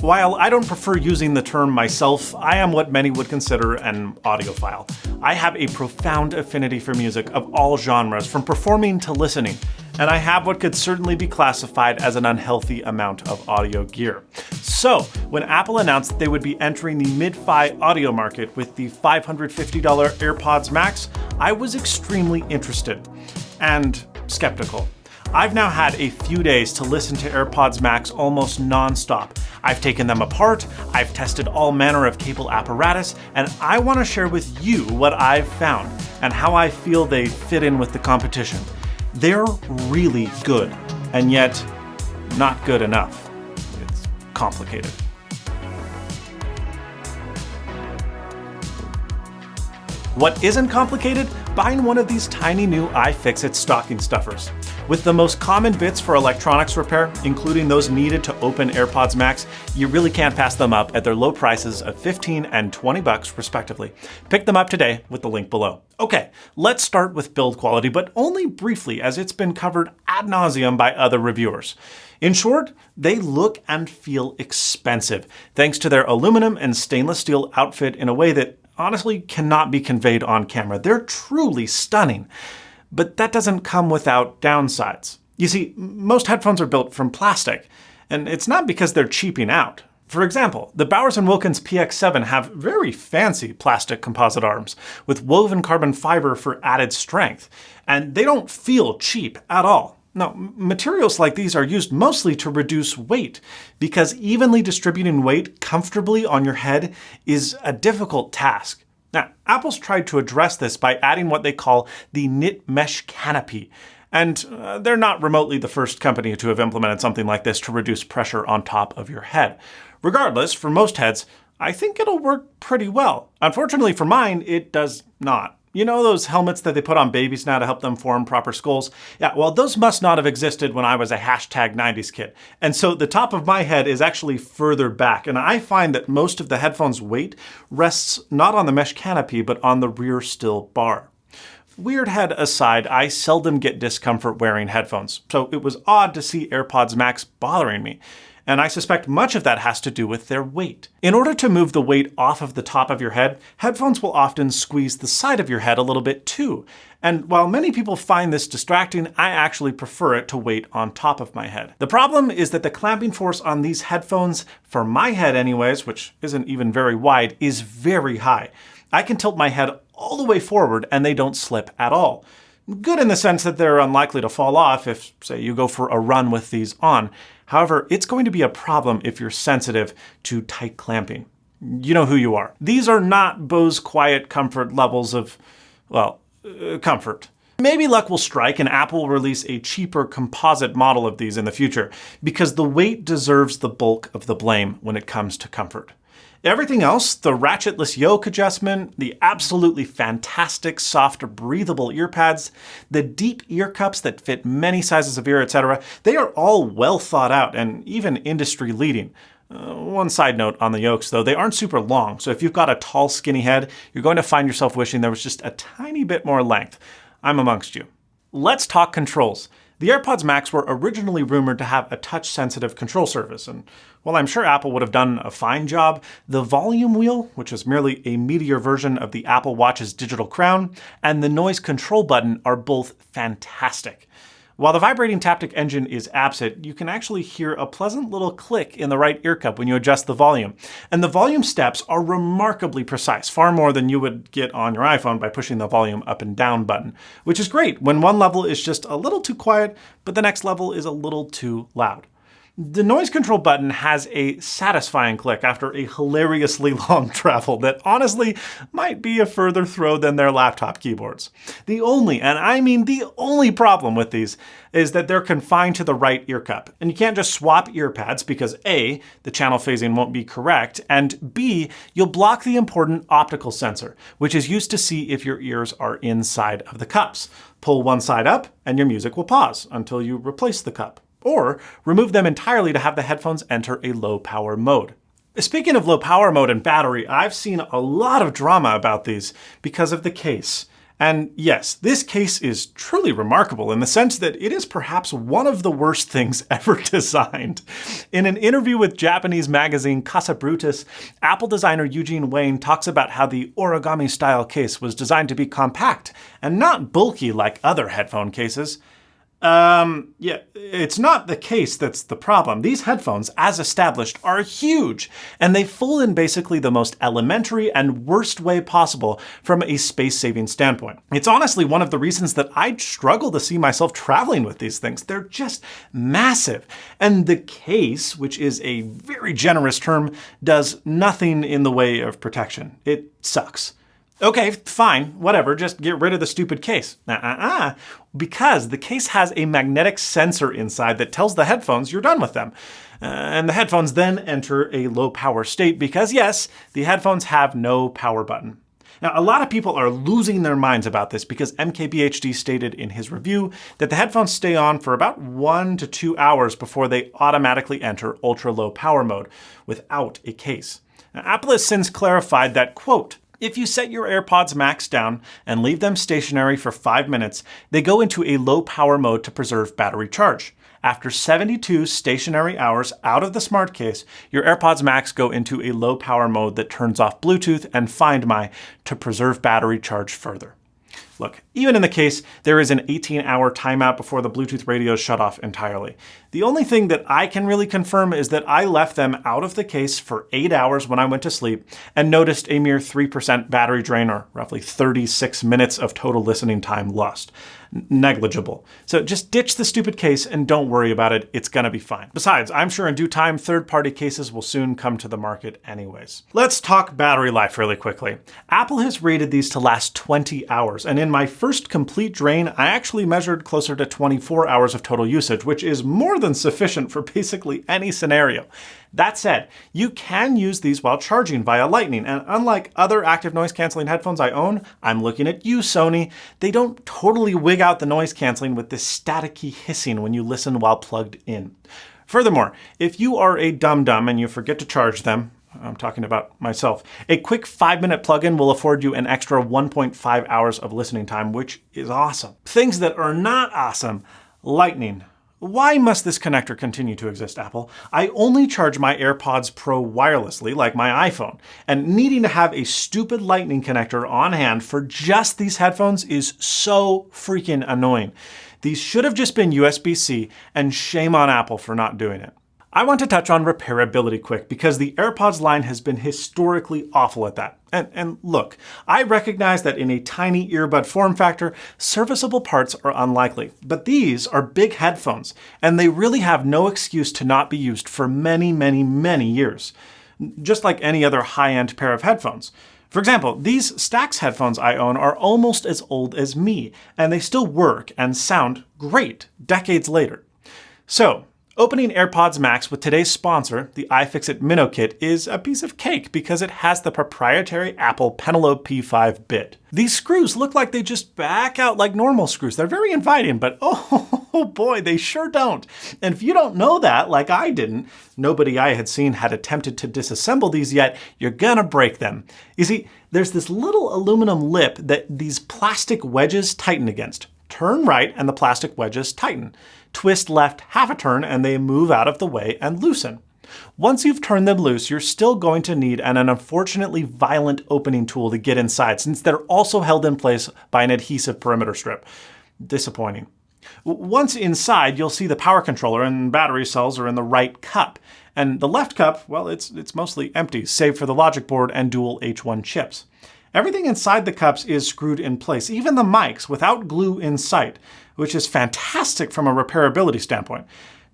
While I don't prefer using the term myself, I am what many would consider an audiophile. I have a profound affinity for music of all genres, from performing to listening, and I have what could certainly be classified as an unhealthy amount of audio gear. So, when Apple announced that they would be entering the mid-fi audio market with the $550 AirPods Max, I was extremely interested and skeptical. I've now had a few days to listen to AirPods Max almost non-stop. I've taken them apart, I've tested all manner of cable apparatus, and I want to share with you what I've found and how I feel they fit in with the competition. They're really good, and yet not good enough. It's complicated. What isn't complicated? Buying one of these tiny new iFixit stocking stuffers. With the most common bits for electronics repair, including those needed to open AirPods Max, you really can't pass them up at their low prices of $15 and $20 respectively. Pick them up today with the link below. Okay, let's start with build quality, but only briefly as it's been covered ad nauseum by other reviewers. In short, they look and feel expensive, thanks to their aluminum and stainless steel outfit in a way that honestly cannot be conveyed on camera. They're truly stunning. But that doesn't come without downsides. You see, most headphones are built from plastic, and it's not because they're cheaping out. For example, the Bose and Wilkins PX7 have very fancy plastic composite arms with woven carbon fiber for added strength, and they don't feel cheap at all. No, materials like these are used mostly to reduce weight, because evenly distributing weight comfortably on your head is a difficult task. Now, Apple's tried to address this by adding what they call the knit mesh canopy, and they're not remotely the first company to have implemented something like this to reduce pressure on top of your head. Regardless, for most heads, I think it'll work pretty well. Unfortunately for mine, it does not. You know those helmets that they put on babies now to help them form proper skulls? Yeah, well, those must not have existed when I was a #90s kid. And so the top of my head is actually further back, and I find that most of the headphone's weight rests not on the mesh canopy, but on the rear still bar. Weird head aside, I seldom get discomfort wearing headphones, so it was odd to see AirPods Max bothering me. And I suspect much of that has to do with their weight. In order to move the weight off of the top of your head, headphones will often squeeze the side of your head a little bit too. And while many people find this distracting, I actually prefer it to weight on top of my head. The problem is that the clamping force on these headphones, for my head anyways, which isn't even very wide, is very high. I can tilt my head all the way forward and they don't slip at all. Good in the sense that they're unlikely to fall off if, say, you go for a run with these on. However, it's going to be a problem if you're sensitive to tight clamping. You know who you are. These are not Bose quiet comfort levels of, well, comfort. Maybe luck will strike and Apple will release a cheaper composite model of these in the future, because the weight deserves the bulk of the blame when it comes to comfort. Everything else, the ratchetless yoke adjustment, the absolutely fantastic soft breathable ear pads, the deep ear cups that fit many sizes of ear, etc., they are all well thought out and even industry leading. One side note on the yokes though, they aren't super long, so if you've got a tall skinny head, you're going to find yourself wishing there was just a tiny bit more length. I'm amongst you. Let's talk controls. The AirPods Max were originally rumored to have a touch-sensitive control surface, and while I'm sure Apple would have done a fine job, the volume wheel, which is merely a meatier version of the Apple Watch's digital crown, and the noise control button are both fantastic. While the vibrating Taptic engine is absent, you can actually hear a pleasant little click in the right ear cup when you adjust the volume. And the volume steps are remarkably precise, far more than you would get on your iPhone by pushing the volume up and down button, which is great when one level is just a little too quiet, but the next level is a little too loud. The noise control button has a satisfying click after a hilariously long travel that honestly might be a further throw than their laptop keyboards. The only, and I mean the only problem with these is that they're confined to the right ear cup. And you can't just swap ear pads because A, the channel phasing won't be correct, and B, you'll block the important optical sensor, which is used to see if your ears are inside of the cups. Pull one side up and your music will pause until you replace the cup. Or remove them entirely to have the headphones enter a low power mode. Speaking of low power mode and battery, I've seen a lot of drama about these because of the case. And yes, this case is truly remarkable in the sense that it is perhaps one of the worst things ever designed. In an interview with Japanese magazine Casa Brutus, Apple designer Eugene Wayne talks about how the origami-style case was designed to be compact and not bulky like other headphone cases. Yeah, it's not the case that's the problem. These headphones, as established, are huge, and they fold in basically the most elementary and worst way possible from a space-saving standpoint. It's honestly one of the reasons that I struggle to see myself traveling with these things. They're just massive. And the case, which is a very generous term, does nothing in the way of protection. It sucks. Okay, fine, whatever, just get rid of the stupid case. Because the case has a magnetic sensor inside that tells the headphones you're done with them. And the headphones then enter a low power state because yes, the headphones have no power button. Now, a lot of people are losing their minds about this because MKBHD stated in his review that the headphones stay on for about 1 to 2 hours before they automatically enter ultra low power mode without a case. Now, Apple has since clarified that, quote, if you set your AirPods Max down and leave them stationary for 5 minutes, they go into a low power mode to preserve battery charge. After 72 stationary hours out of the smart case, your AirPods Max go into a low power mode that turns off Bluetooth and Find My to preserve battery charge further. Look, even in the case, there is an 18-hour timeout before the Bluetooth radios shut off entirely. The only thing that I can really confirm is that I left them out of the case for 8 hours when I went to sleep and noticed a mere 3% battery drain, or roughly 36 minutes of total listening time lost. Negligible. So just ditch the stupid case and don't worry about it. It's gonna be fine. Besides, I'm sure in due time, third-party cases will soon come to the market anyways. Let's talk battery life really quickly. Apple has rated these to last 20 hours, and in my first complete drain, I actually measured closer to 24 hours of total usage, which is more than sufficient for basically any scenario. That said, you can use these while charging via Lightning, and unlike other active noise canceling headphones I own, I'm looking at you, Sony, they don't totally wig out the noise canceling with this staticky hissing when you listen while plugged in. Furthermore, if you are a dum-dum and you forget to charge them, I'm talking about myself, a quick 5-minute plug-in will afford you an extra 1.5 hours of listening time, which is awesome. Things that are not awesome, Lightning. Why must this connector continue to exist, Apple? I only charge my AirPods Pro wirelessly, like my iPhone, and needing to have a stupid Lightning connector on hand for just these headphones is so freaking annoying. These should have just been USB-C, and shame on Apple for not doing it. I want to touch on repairability quick because the AirPods line has been historically awful at that. And look, I recognize that in a tiny earbud form factor, serviceable parts are unlikely. But these are big headphones, and they really have no excuse to not be used for many, many, many years. Just like any other high-end pair of headphones. For example, these Stax headphones I own are almost as old as me, and they still work and sound great decades later. So, opening AirPods Max with today's sponsor, the iFixit Minnow Kit, is a piece of cake because it has the proprietary Apple Penelope P5 bit. These screws look like they just back out like normal screws. They're very inviting, but oh boy, they sure don't. And if you don't know that, like I didn't, nobody I had seen had attempted to disassemble these yet, you're gonna break them. You see, there's this little aluminum lip that these plastic wedges tighten against. Turn right and the plastic wedges tighten. Twist left half a turn and they move out of the way and loosen. Once you've turned them loose, you're still going to need an unfortunately violent opening tool to get inside, since they're also held in place by an adhesive perimeter strip. Disappointing. Once inside, you'll see the power controller and battery cells are in the right cup. And the left cup, well, it's mostly empty, save for the logic board and dual H1 chips. Everything inside the cups is screwed in place, even the mics, without glue in sight, which is fantastic from a repairability standpoint.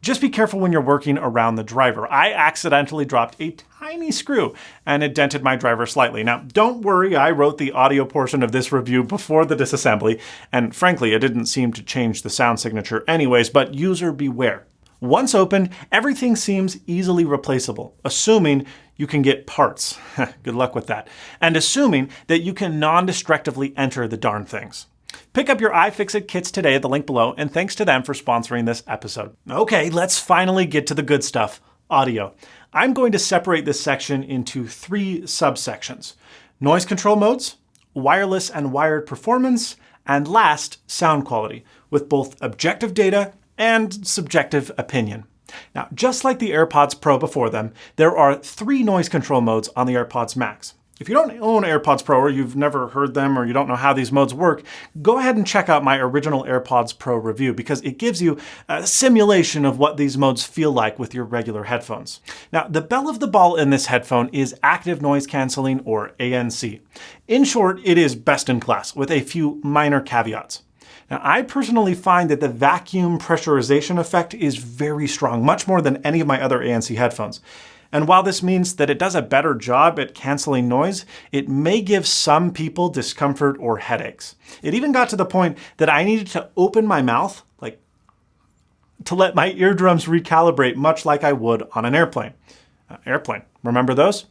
Just be careful when you're working around the driver. I accidentally dropped a tiny screw and it dented my driver slightly. Now, don't worry, I wrote the audio portion of this review before the disassembly, and frankly, it didn't seem to change the sound signature anyways, but user beware. Once opened, everything seems easily replaceable, assuming you can get parts. Good luck with that. And assuming that you can non-destructively enter the darn things. Pick up your iFixit kits today at the link below, and thanks to them for sponsoring this episode. Okay, let's finally get to the good stuff, audio. I'm going to separate this section into 3 subsections: noise control modes, wireless and wired performance, and last, sound quality, with both objective data and subjective opinion. Now, just like the AirPods Pro before them, there are 3 noise control modes on the AirPods Max. If you don't own AirPods Pro, or you've never heard them, or you don't know how these modes work, go ahead and check out my original AirPods Pro review because it gives you a simulation of what these modes feel like with your regular headphones. Now, the belle of the ball in this headphone is active noise canceling, or ANC. In short, it is best in class, with a few minor caveats. Now, I personally find that the vacuum pressurization effect is very strong, much more than any of my other ANC headphones. And while this means that it does a better job at canceling noise, it may give some people discomfort or headaches. It even got to the point that I needed to open my mouth, to let my eardrums recalibrate, much like I would on an airplane. Remember those?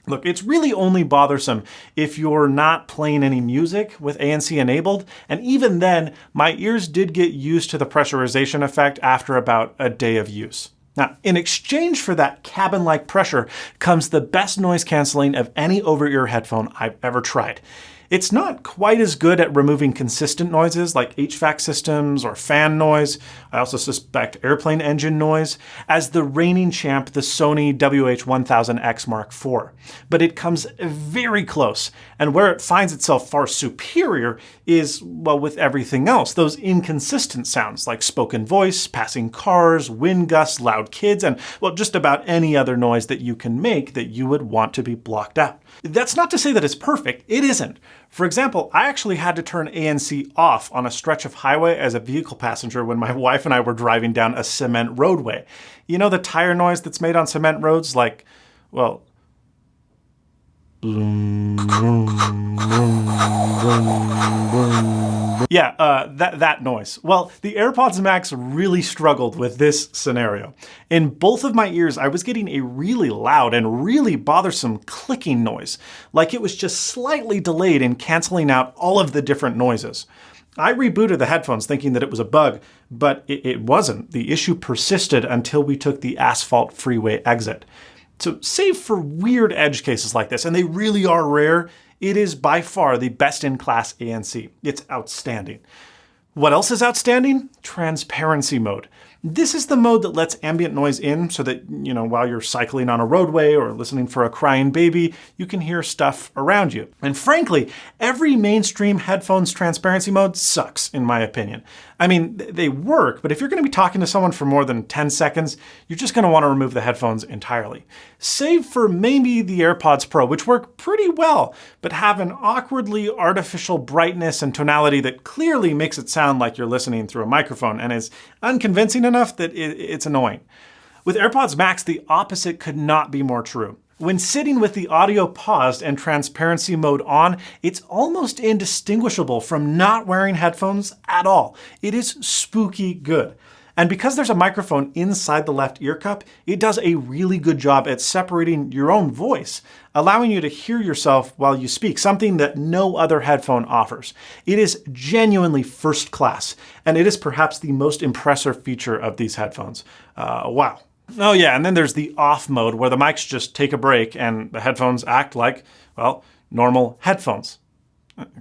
Look, it's really only bothersome if you're not playing any music with ANC enabled, and even then, my ears did get used to the pressurization effect after about a day of use. Now, in exchange for that cabin-like pressure comes the best noise canceling of any over-ear headphone I've ever tried. It's not quite as good at removing consistent noises like HVAC systems or fan noise, I also suspect airplane engine noise, as the reigning champ, the Sony WH-1000XM4. But it comes very close, and where it finds itself far superior is, well, with everything else. Those inconsistent sounds like spoken voice, passing cars, wind gusts, loud kids, and, well, just about any other noise that you can make that you would want to be blocked out. That's not to say that it's perfect. It isn't. For example, I actually had to turn ANC off on a stretch of highway as a vehicle passenger when my wife and I were driving down a cement roadway. You know the tire noise that's made on cement roads? Like, well, yeah, that noise. Well, the AirPods Max really struggled with this scenario. In both of my ears, I was getting a really loud and really bothersome clicking noise, like it was just slightly delayed in canceling out all of the different noises. I rebooted the headphones thinking that it was a bug, but it wasn't. The issue persisted until we took the asphalt freeway exit. So save for weird edge cases like this, and they really are rare, it is by far the best-in-class ANC. It's outstanding. What else is outstanding? Transparency mode. This is the mode that lets ambient noise in so that, while you're cycling on a roadway or listening for a crying baby, you can hear stuff around you. And frankly, every mainstream headphones transparency mode sucks, in my opinion. I mean, they work, but if you're going to be talking to someone for more than 10 seconds, you're just going to want to remove the headphones entirely. Save for maybe the AirPods Pro, which work pretty well, but have an awkwardly artificial brightness and tonality that clearly makes it sound like you're listening through a microphone and is unconvincing enough that it's annoying. With AirPods Max, the opposite could not be more true. When sitting with the audio paused and transparency mode on, it's almost indistinguishable from not wearing headphones at all. It is spooky good. And because there's a microphone inside the left ear cup, it does a really good job at separating your own voice, allowing you to hear yourself while you speak, something that no other headphone offers. It is genuinely first class, and it is perhaps the most impressive feature of these headphones. Wow. Oh yeah, and then there's the off mode where the mics just take a break and the headphones act like, well, normal headphones.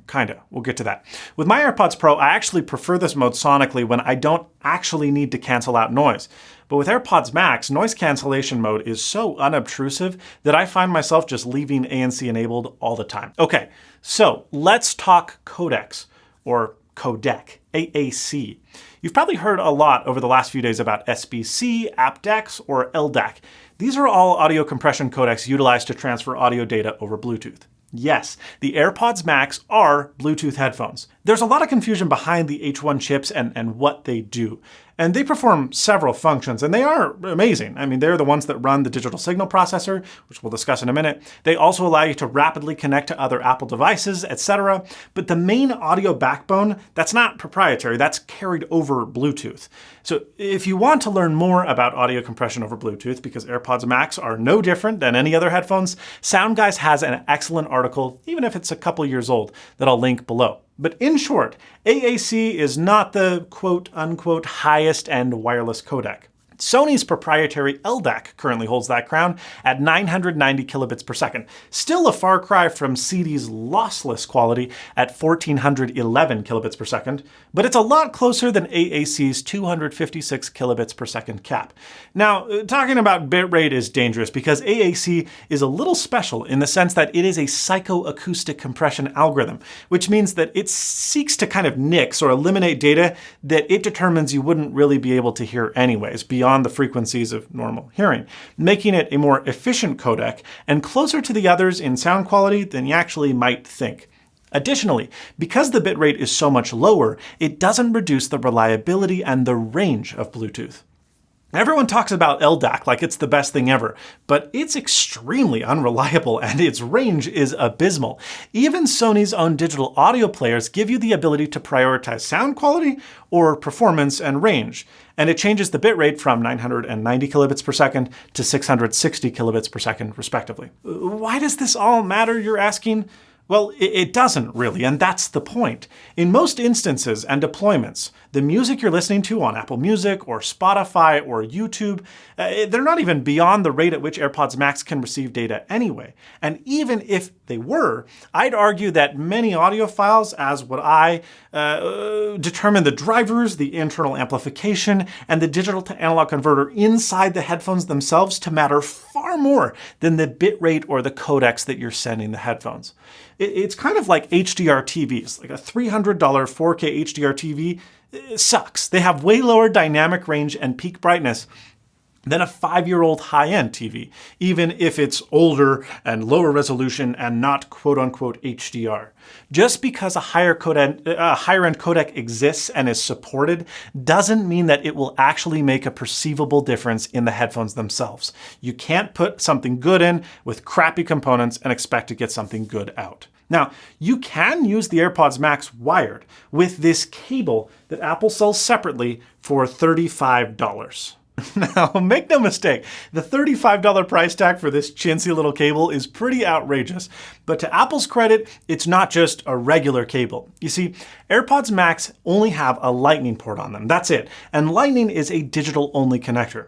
Kinda. We'll get to that. With my AirPods Pro, I actually prefer this mode sonically when I don't actually need to cancel out noise. But with AirPods Max, noise cancellation mode is so unobtrusive that I find myself just leaving ANC enabled all the time. Okay, so let's talk codecs, or codec, AAC. You've probably heard a lot over the last few days about SBC, aptX, or LDAC. These are all audio compression codecs utilized to transfer audio data over Bluetooth. Yes, the AirPods Max are Bluetooth headphones. There's a lot of confusion behind the H1 chips and what they do. And they perform several functions, and they are amazing. I mean, they're the ones that run the digital signal processor, which we'll discuss in a minute. They also allow you to rapidly connect to other Apple devices, etc. But the main audio backbone, that's not proprietary, that's carried over Bluetooth. So if you want to learn more about audio compression over Bluetooth, because AirPods Max are no different than any other headphones, SoundGuys has an excellent article, even if it's a couple years old, that I'll link below. But in short, AAC is not the quote-unquote highest-end wireless codec. Sony's proprietary LDAC currently holds that crown at 990 kilobits per second. Still a far cry from CD's lossless quality at 1411 kilobits per second, but it's a lot closer than AAC's 256 kilobits per second cap. Now, talking about bitrate is dangerous because AAC is a little special in the sense that it is a psychoacoustic compression algorithm, which means that it seeks to kind of nix or eliminate data that it determines you wouldn't really be able to hear anyways, beyond the frequencies of normal hearing, making it a more efficient codec and closer to the others in sound quality than you actually might think. Additionally, because the bitrate is so much lower, it doesn't reduce the reliability and the range of Bluetooth. Everyone talks about LDAC like it's the best thing ever, but it's extremely unreliable and its range is abysmal. Even Sony's own digital audio players give you the ability to prioritize sound quality or performance and range, and it changes the bitrate from 990 kilobits per second to 660 kilobits per second, respectively. Why does this all matter, you're asking? Well, it doesn't really, and that's the point. In most instances and deployments, the music you're listening to on Apple Music or Spotify or YouTube, they're not even beyond the rate at which AirPods Max can receive data anyway. And even if they were, I'd argue that many audiophiles, as would I, determine the drivers, the internal amplification, and the digital to analog converter inside the headphones themselves to matter far more than the bitrate or the codecs that you're sending the headphones. It's kind of like HDR TVs, like a $300 4K HDR TV sucks. They have way lower dynamic range and peak brightness than a 5-year-old high-end TV, even if it's older and lower resolution and not quote-unquote HDR. Just because a higher-end codec exists and is supported doesn't mean that it will actually make a perceivable difference in the headphones themselves. You can't put something good in with crappy components and expect to get something good out. Now, you can use the AirPods Max wired with this cable that Apple sells separately for $35. Now, make no mistake, the $35 price tag for this chintzy little cable is pretty outrageous. But to Apple's credit, it's not just a regular cable. You see, AirPods Max only have a Lightning port on them, that's it. And Lightning is a digital-only connector.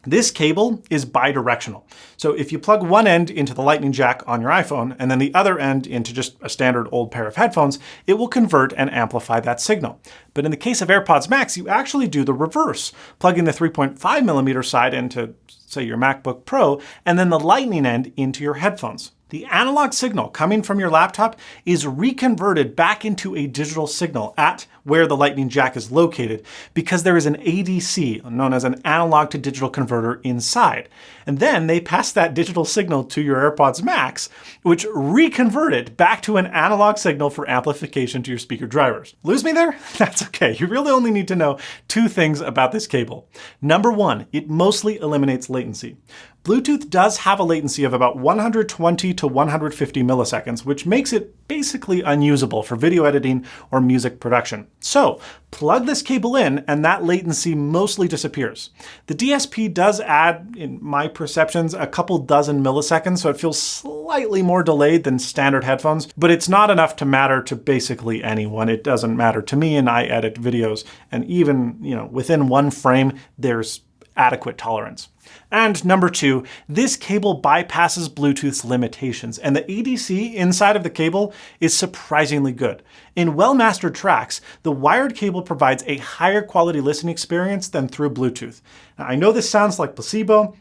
This cable is bidirectional. So if you plug one end into the Lightning jack on your iPhone and then the other end into just a standard old pair of headphones, it will convert and amplify that signal. But in the case of AirPods Max, you actually do the reverse, plugging the 3.5mm side into, say, your MacBook Pro, and then the Lightning end into your headphones. The analog signal coming from your laptop is reconverted back into a digital signal at where the Lightning jack is located because there is an ADC, known as an analog to digital converter, inside. And then they pass that digital signal to your AirPods Max, which reconvert it back to an analog signal for amplification to your speaker drivers. Lose me there? That's okay. You really only need to know two things about this cable. Number one, it mostly eliminates latency. Bluetooth does have a latency of about 120 to 150 milliseconds, which makes it basically unusable for video editing or music production. So plug this cable in and that latency mostly disappears. The DSP does add, in my perceptions, a couple dozen milliseconds, so it feels slightly more delayed than standard headphones, but it's not enough to matter to basically anyone. It doesn't matter to me, and I edit videos, and even, within one frame, there's adequate tolerance. And number two, this cable bypasses Bluetooth's limitations, and the ADC inside of the cable is surprisingly good. In well-mastered tracks, the wired cable provides a higher quality listening experience than through Bluetooth. Now, I know this sounds like placebo,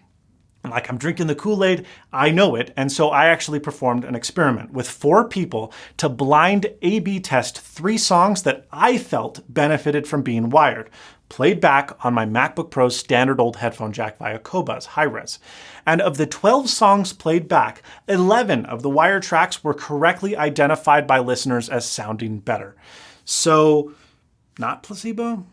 like I'm drinking the Kool-Aid, I know it, and so I actually performed an experiment with 4 people to blind A/B test 3 songs that I felt benefited from being wired, played back on my MacBook Pro's standard old headphone jack via Qobuz Hi-Res. And of the 12 songs played back, 11 of the wired tracks were correctly identified by listeners as sounding better. So, not placebo?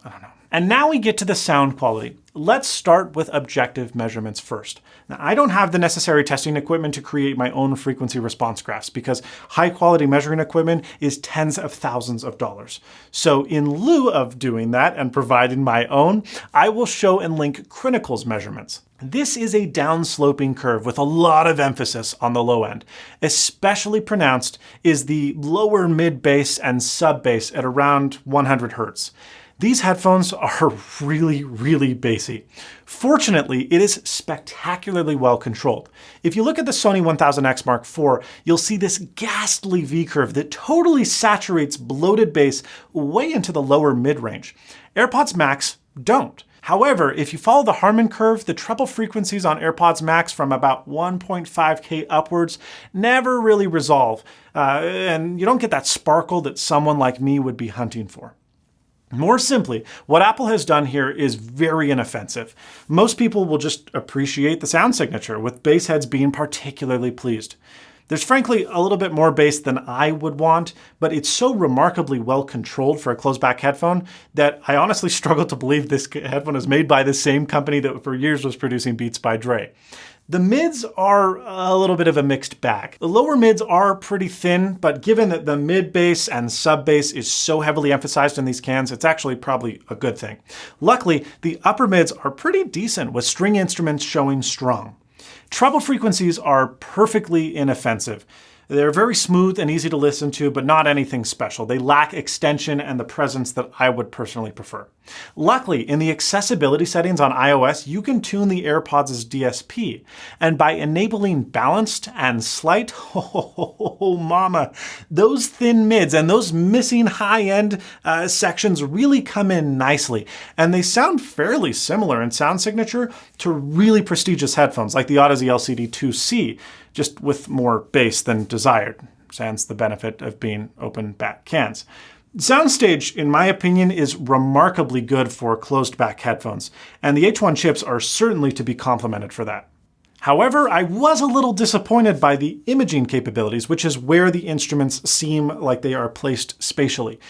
I don't know. And now we get to the sound quality. Let's start with objective measurements first. Now, I don't have the necessary testing equipment to create my own frequency response graphs because high quality measuring equipment is tens of thousands of dollars. So in lieu of doing that and providing my own, I will show and link Crinical's measurements. This is a downsloping curve with a lot of emphasis on the low end. Especially pronounced is the lower mid bass and sub bass at around 100 Hertz. These headphones are really, really bassy. Fortunately, it is spectacularly well controlled. If you look at the Sony WH-1000XM4, you'll see this ghastly V-curve that totally saturates bloated bass way into the lower mid-range. AirPods Max don't. However, if you follow the Harman curve, the treble frequencies on AirPods Max from about 1.5K upwards never really resolve, and you don't get that sparkle that someone like me would be hunting for. More simply, what Apple has done here is very inoffensive. Most people will just appreciate the sound signature, with bass heads being particularly pleased. There's frankly a little bit more bass than I would want, but it's so remarkably well controlled for a closed-back headphone that I honestly struggle to believe this headphone is made by the same company that for years was producing Beats by Dre. The mids are a little bit of a mixed bag. The lower mids are pretty thin, but given that the mid bass and sub bass is so heavily emphasized in these cans, it's actually probably a good thing. Luckily, the upper mids are pretty decent, with string instruments showing strong. Treble frequencies are perfectly inoffensive. They're very smooth and easy to listen to, but not anything special. They lack extension and the presence that I would personally prefer. Luckily, in the accessibility settings on iOS, you can tune the AirPods' DSP. And by enabling balanced and slight, oh mama, those thin mids and those missing high-end sections really come in nicely. And they sound fairly similar in sound signature to really prestigious headphones like the Audeze LCD2C, just with more bass than desired, sans the benefit of being open back cans. Soundstage, in my opinion, is remarkably good for closed back headphones, and the H1 chips are certainly to be complimented for that. However, I was a little disappointed by the imaging capabilities, which is where the instruments seem like they are placed spatially.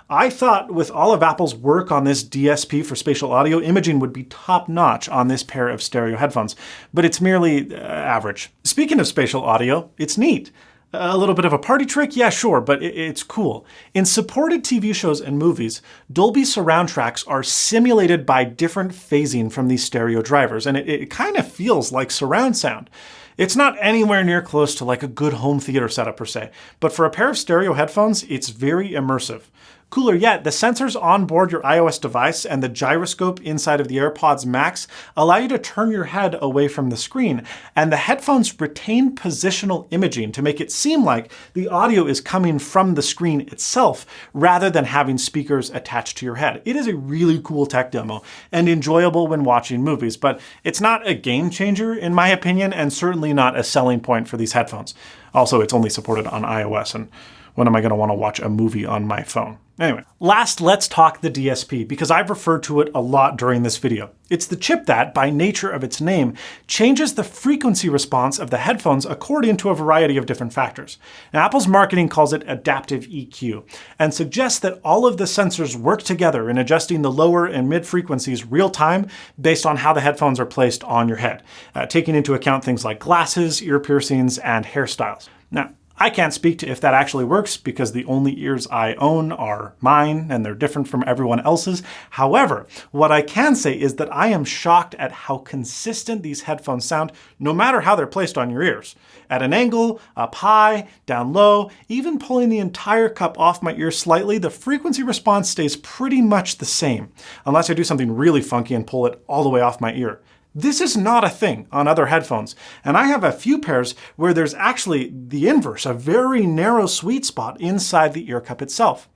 I thought with all of Apple's work on this DSP for spatial audio, imaging would be top-notch on this pair of stereo headphones, but it's merely average. Speaking of spatial audio, it's neat. A little bit of a party trick? Yeah, sure, but it's cool. In supported TV shows and movies, Dolby surround tracks are simulated by different phasing from these stereo drivers, and it kind of feels like surround sound. It's not anywhere near close to like a good home theater setup per se, but for a pair of stereo headphones, it's very immersive. Cooler yet, the sensors on board your iOS device and the gyroscope inside of the AirPods Max allow you to turn your head away from the screen, and the headphones retain positional imaging to make it seem like the audio is coming from the screen itself rather than having speakers attached to your head. It is a really cool tech demo and enjoyable when watching movies, but it's not a game changer in my opinion, and certainly not a selling point for these headphones. Also, it's only supported on iOS, and when am I going to want to watch a movie on my phone? Anyway, last, let's talk the DSP, because I've referred to it a lot during this video. It's the chip that, by nature of its name, changes the frequency response of the headphones according to a variety of different factors. Now, Apple's marketing calls it adaptive EQ, and suggests that all of the sensors work together in adjusting the lower and mid frequencies real time based on how the headphones are placed on your head, taking into account things like glasses, ear piercings, and hairstyles. Now, I can't speak to if that actually works because the only ears I own are mine and they're different from everyone else's. However, what I can say is that I am shocked at how consistent these headphones sound no matter how they're placed on your ears. At an angle, up high, down low, even pulling the entire cup off my ear slightly, the frequency response stays pretty much the same, unless I do something really funky and pull it all the way off my ear. This is not a thing on other headphones, and I have a few pairs where there's actually the inverse, a very narrow sweet spot inside the ear cup itself.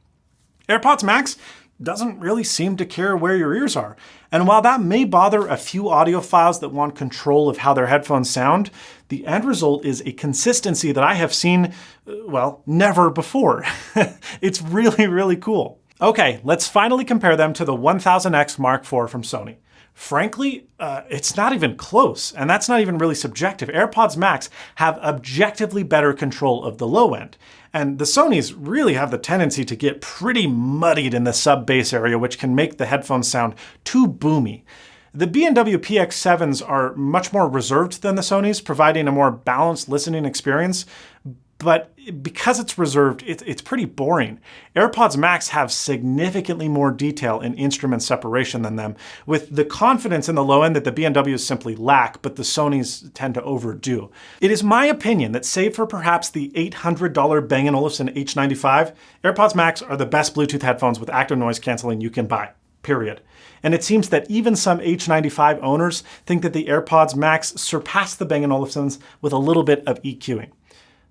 AirPods Max doesn't really seem to care where your ears are, and while that may bother a few audiophiles that want control of how their headphones sound, the end result is a consistency that I have seen, well, never before. It's really, really cool. Okay, let's finally compare them to the 1000X Mark IV from Sony. Frankly, it's not even close, and that's not even really subjective. AirPods Max have objectively better control of the low end, and the Sonys really have the tendency to get pretty muddied in the sub-bass area, which can make the headphones sound too boomy. The B&W PX7s are much more reserved than the Sonys, providing a more balanced listening experience. But because it's reserved, it's pretty boring. AirPods Max have significantly more detail in instrument separation than them, with the confidence in the low end that the B&Ws simply lack, but the Sonys tend to overdo. It is my opinion that save for perhaps the $800 Bang & Olufsen H95, AirPods Max are the best Bluetooth headphones with active noise canceling you can buy. period. And it seems that even some H95 owners think that the AirPods Max surpass the Bang & Olufsen's with a little bit of EQing.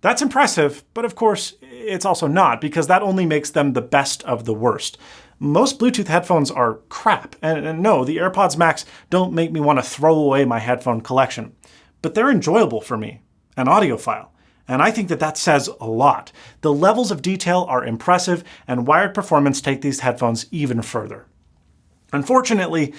That's impressive, but of course, it's also not, because that only makes them the best of the worst. Most Bluetooth headphones are crap, and no, the AirPods Max don't make me want to throw away my headphone collection. But they're enjoyable for me, an audiophile. And I think that that says a lot. The levels of detail are impressive, and wired performance take these headphones even further. Unfortunately,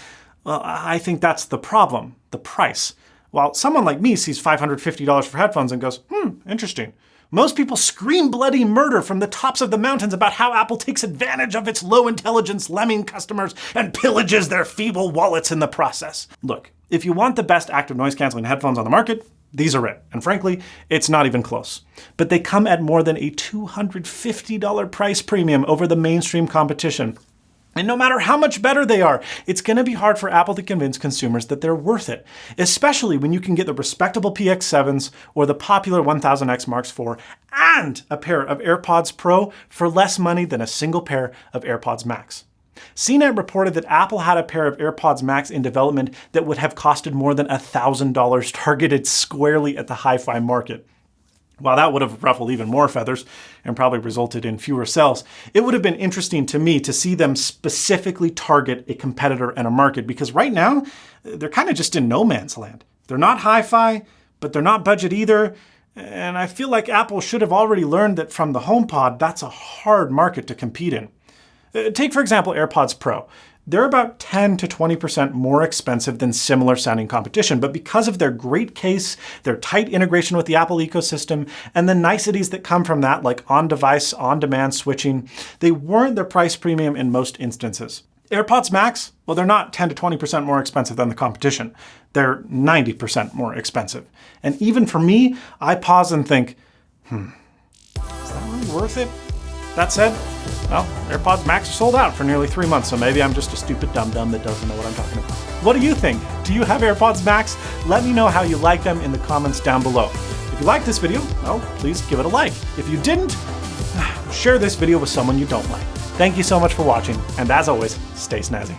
I think that's the problem, the price. While someone like me sees $550 for headphones and goes, interesting. Most people scream bloody murder from the tops of the mountains about how Apple takes advantage of its low-intelligence lemming customers and pillages their feeble wallets in the process. Look, if you want the best active noise-canceling headphones on the market, these are it. And frankly, it's not even close. But they come at more than a $250 price premium over the mainstream competition. And no matter how much better they are, it's going to be hard for Apple to convince consumers that they're worth it, especially when you can get the respectable PX7s or the popular 1000XM4 and a pair of AirPods Pro for less money than a single pair of AirPods Max. CNET reported that Apple had a pair of AirPods Max in development that would have costed more than $1,000, targeted squarely at the hi-fi market. While that would have ruffled even more feathers and probably resulted in fewer sales, it would have been interesting to me to see them specifically target a competitor and a market, because right now, they're kind of just in no man's land. They're not hi-fi, but they're not budget either, and I feel like Apple should have already learned that from the HomePod, that's a hard market to compete in. Take, for example, AirPods Pro. They're about 10 to 20% more expensive than similar sounding competition, but because of their great case, their tight integration with the Apple ecosystem, and the niceties that come from that, like on-device, on-demand switching, they warrant their price premium in most instances. AirPods Max, well, they're not 10 to 20% more expensive than the competition. They're 90% more expensive. And even for me, I pause and think, is that really worth it? That said, well, AirPods Max are sold out for nearly 3 months, so maybe I'm just a stupid dum-dum that doesn't know what I'm talking about. What do you think? Do you have AirPods Max? Let me know how you like them in the comments down below. If you liked this video, well, please give it a like. If you didn't, share this video with someone you don't like. Thank you so much for watching, and as always, stay snazzy.